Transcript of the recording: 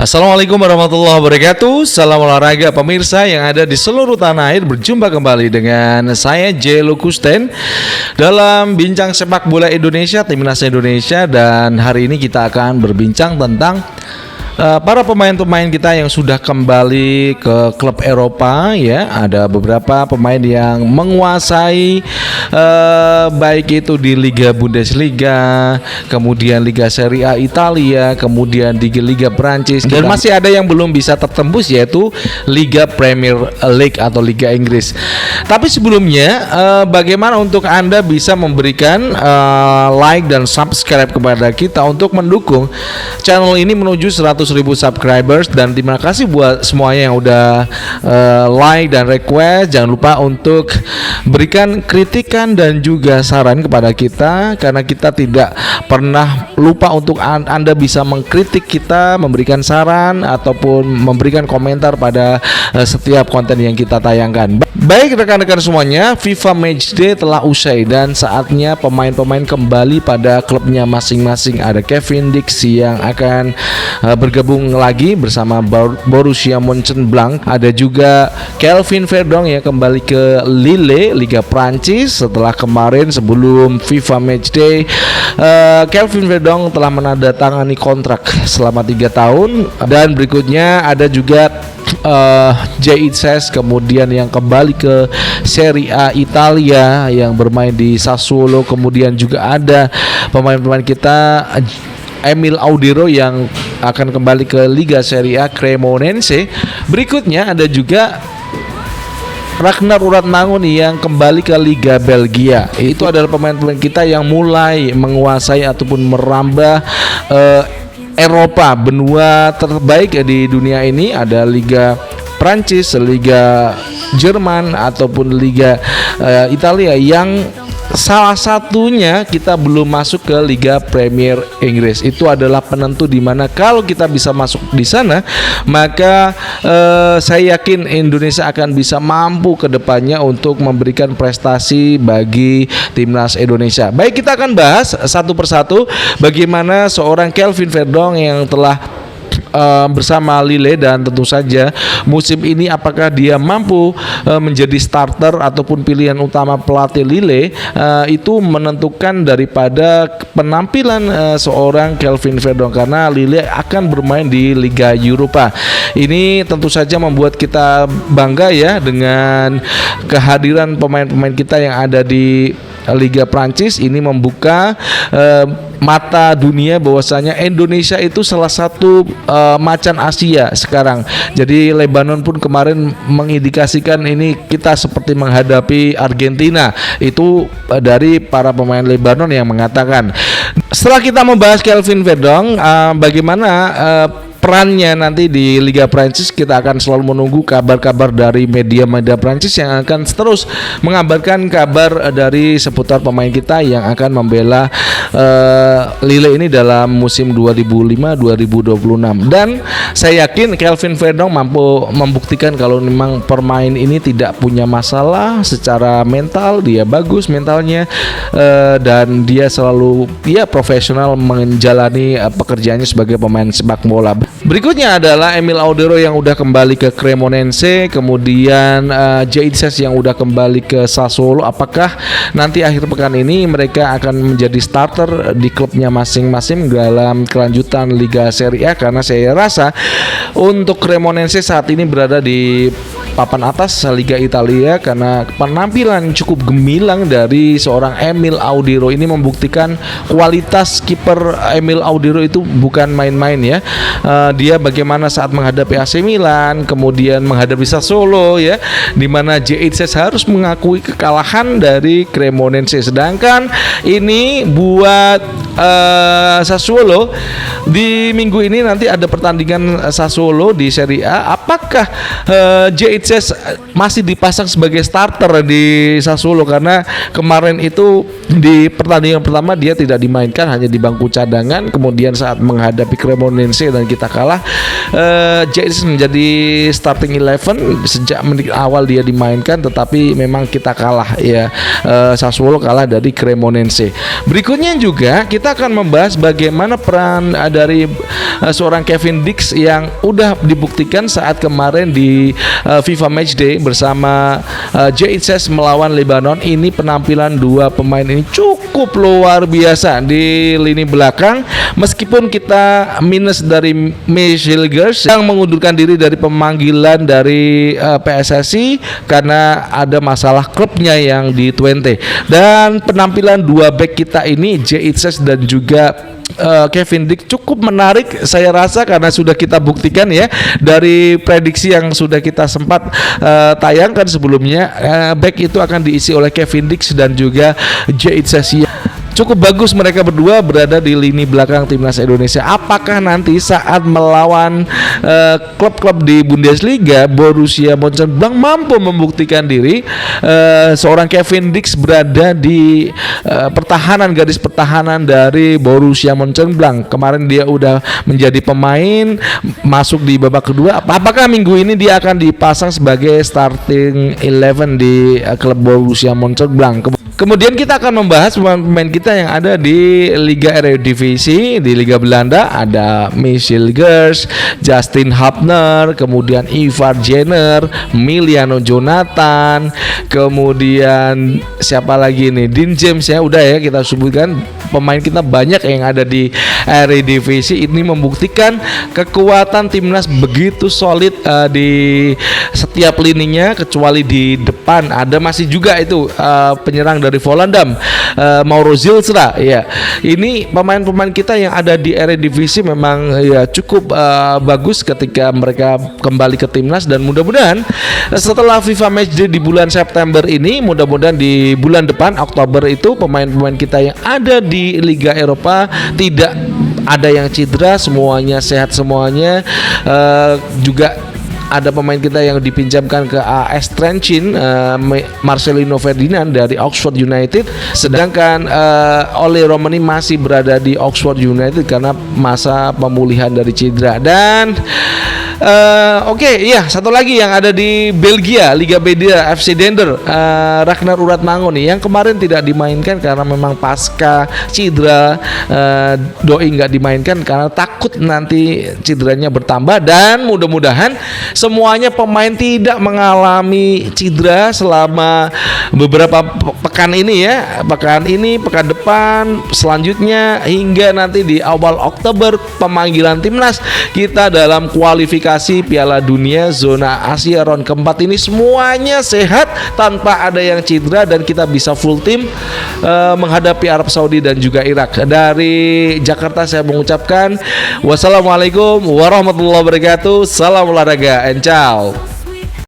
Assalamualaikum warahmatullahi wabarakatuh. Salam olahraga pemirsa yang ada di seluruh tanah air. Berjumpa kembali dengan saya J. Lukusten dalam Bincang Sepak Bola Indonesia, Timnas Indonesia. Dan hari ini kita akan berbincang tentang para pemain-pemain kita yang sudah kembali ke klub Eropa, ya. Ada beberapa pemain yang menguasai baik itu di Liga Bundesliga, kemudian Liga Serie A Italia, kemudian di Liga Prancis, dan masih ada yang belum bisa tertembus, yaitu Liga Premier League atau Liga Inggris. Tapi sebelumnya, bagaimana untuk Anda bisa memberikan like dan subscribe kepada kita untuk mendukung channel ini menuju 100.000 subscribers. Dan terima kasih buat semuanya yang udah like dan request. Jangan lupa untuk berikan kritikan dan juga saran kepada kita, karena kita tidak pernah lupa untuk Anda bisa mengkritik kita, memberikan saran ataupun memberikan komentar pada setiap konten yang kita tayangkan. Baik rekan-rekan semuanya, FIFA Matchday telah usai dan saatnya pemain-pemain kembali pada klubnya masing-masing. Ada Kevin Dix yang akan bergabung lagi bersama Borussia Mönchengladbach. Ada juga Kelvin Verdong yang kembali ke Lille, Liga Prancis. Setelah kemarin sebelum FIFA Matchday, Kelvin Verdong telah menandatangani kontrak selama 3 tahun. Dan berikutnya ada juga J.H. kemudian yang kembali ke Serie A Italia yang bermain di Sassuolo. Kemudian juga ada pemain-pemain kita, Emil Audero yang akan kembali ke Liga Serie A Cremonense. Berikutnya ada juga Ragnar Uratmangun yang kembali ke Liga Belgia. Itu adalah pemain-pemain kita yang mulai menguasai ataupun merambah Eropa, benua terbaik di dunia ini. Ada Liga Prancis, Liga Jerman ataupun Liga Italia, yang salah satunya kita belum masuk ke Liga Premier Inggris. Itu adalah penentu di mana kalau kita bisa masuk di sana, maka saya yakin Indonesia akan bisa mampu ke depannya untuk memberikan prestasi bagi timnas Indonesia. Baik, kita akan bahas satu persatu bagaimana seorang Kelvin Verdong yang telah bersama Lille, dan tentu saja musim ini apakah dia mampu menjadi starter ataupun pilihan utama pelatih Lille. Itu menentukan daripada penampilan seorang Kelvin Verdong, karena Lille akan bermain di Liga Eropa. Ini tentu saja membuat kita bangga ya dengan kehadiran pemain-pemain kita yang ada di Liga Prancis. Ini membuka mata dunia bahwasanya Indonesia itu salah satu macan Asia sekarang. Jadi Lebanon pun kemarin mengindikasikan ini kita seperti menghadapi Argentina. Itu dari para pemain Lebanon yang mengatakan. Setelah kita membahas Kelvin Verdong, bagaimana perannya nanti di Liga Prancis, kita akan selalu menunggu kabar-kabar dari media-media Prancis yang akan terus mengabarkan kabar dari seputar pemain kita yang akan membela Lille ini dalam musim 2005-2026. Dan saya yakin Kelvin Verdong mampu membuktikan kalau memang permain ini tidak punya masalah secara mental. Dia bagus mentalnya, dan dia selalu profesional menjalani pekerjaannya sebagai pemain sepak bola. Berikutnya adalah Emil Audero yang udah kembali ke Cremonense, kemudian J.H. yang udah kembali ke Sassuolo. Apakah nanti akhir pekan ini mereka akan menjadi starter di klubnya masing-masing dalam kelanjutan Liga Serie A? Karena saya rasa untuk Cremonense saat ini berada di papan atas Liga Italia, karena penampilan cukup gemilang dari seorang Emil Audero. Ini membuktikan kualitas kiper Emil Audero itu bukan main-main ya. Dia bagaimana saat menghadapi AC Milan, kemudian menghadapi Sassuolo ya, di mana J.H. harus mengakui kekalahan dari Cremonense. Sedangkan ini buat Sassuolo di minggu ini nanti ada pertandingan Sassuolo di Serie A. Apakah J.H. masih dipasang sebagai starter di Sassuolo? Karena kemarin itu di pertandingan pertama dia tidak dimainkan, hanya di bangku cadangan. Kemudian saat menghadapi Cremonense dan kita kalah, J.H. menjadi starting 11 sejak menit awal dia dimainkan, tetapi memang kita kalah ya. Sassuolo kalah dari Cremonense. Berikutnya juga kita akan membahas bagaimana peran dari seorang Kevin Dix yang udah dibuktikan saat kemarin di FIFA Matchday bersama JHS melawan Lebanon. Ini penampilan dua pemain ini cukup luar biasa di lini belakang, meskipun kita minus dari Michel Gers yang mengundurkan diri dari pemanggilan dari PSSI karena ada masalah klubnya yang di Twente. Dan penampilan dua back kita ini JHS dan juga Kevin Dix cukup menarik saya rasa, karena sudah kita buktikan ya dari prediksi yang sudah kita sempat tayangkan sebelumnya, back itu akan diisi oleh Kevin Dix dan juga JHS. Cukup bagus mereka berdua berada di lini belakang timnas Indonesia. Apakah nanti saat melawan klub-klub di Bundesliga, Borussia Mönchengladbach mampu membuktikan diri? Seorang Kevin Dix berada di garis pertahanan dari Borussia Mönchengladbach. Kemarin dia udah menjadi pemain masuk di babak kedua. Apakah minggu ini dia akan dipasang sebagai starting 11 di klub Borussia Mönchengladbach? Kemudian kita akan membahas pemain kita yang ada di Liga Eredivisie. Di Liga Belanda ada Michel Gers, Justin Hapner, kemudian Ivar Jenner, Miliano Jonathan, kemudian siapa lagi nih, Dean James ya, udah ya kita sebutkan. Pemain kita banyak yang ada di Eredivisie. Ini membuktikan kekuatan timnas begitu solid di setiap lininya, kecuali di depan ada masih juga itu penyerang dari Volendam, Mauro Zilstra ya. Ini pemain-pemain kita yang ada di Eredivisie memang ya cukup bagus ketika mereka kembali ke timnas, dan mudah-mudahan setelah FIFA Matchday di bulan September ini, mudah-mudahan di bulan depan Oktober itu pemain-pemain kita yang ada di Liga Eropa tidak ada yang cedera, semuanya sehat semuanya. Juga ada pemain kita yang dipinjamkan ke AS Trencin, Marcelino Ferdinand dari Oxford United, sedangkan Ole Romani masih berada di Oxford United karena masa pemulihan dari cedera. Dan ya satu lagi yang ada di Belgia, Liga Bedia, FC Dender, Ragnar Uratmango nih yang kemarin tidak dimainkan karena memang pasca cedera. Doi nggak dimainkan karena takut nanti cederanya bertambah, dan mudah-mudahan semuanya pemain tidak mengalami cedera selama beberapa pekan ini ya, pekan ini, pekan depan, selanjutnya hingga nanti di awal Oktober pemanggilan timnas kita dalam kualifikasi Piala Dunia zona Asia round keempat ini semuanya sehat tanpa ada yang cedera, dan kita bisa full tim menghadapi Arab Saudi dan juga Irak. Dari Jakarta saya mengucapkan wassalamualaikum warahmatullahi wabarakatuh. Salam olahraga and ciao.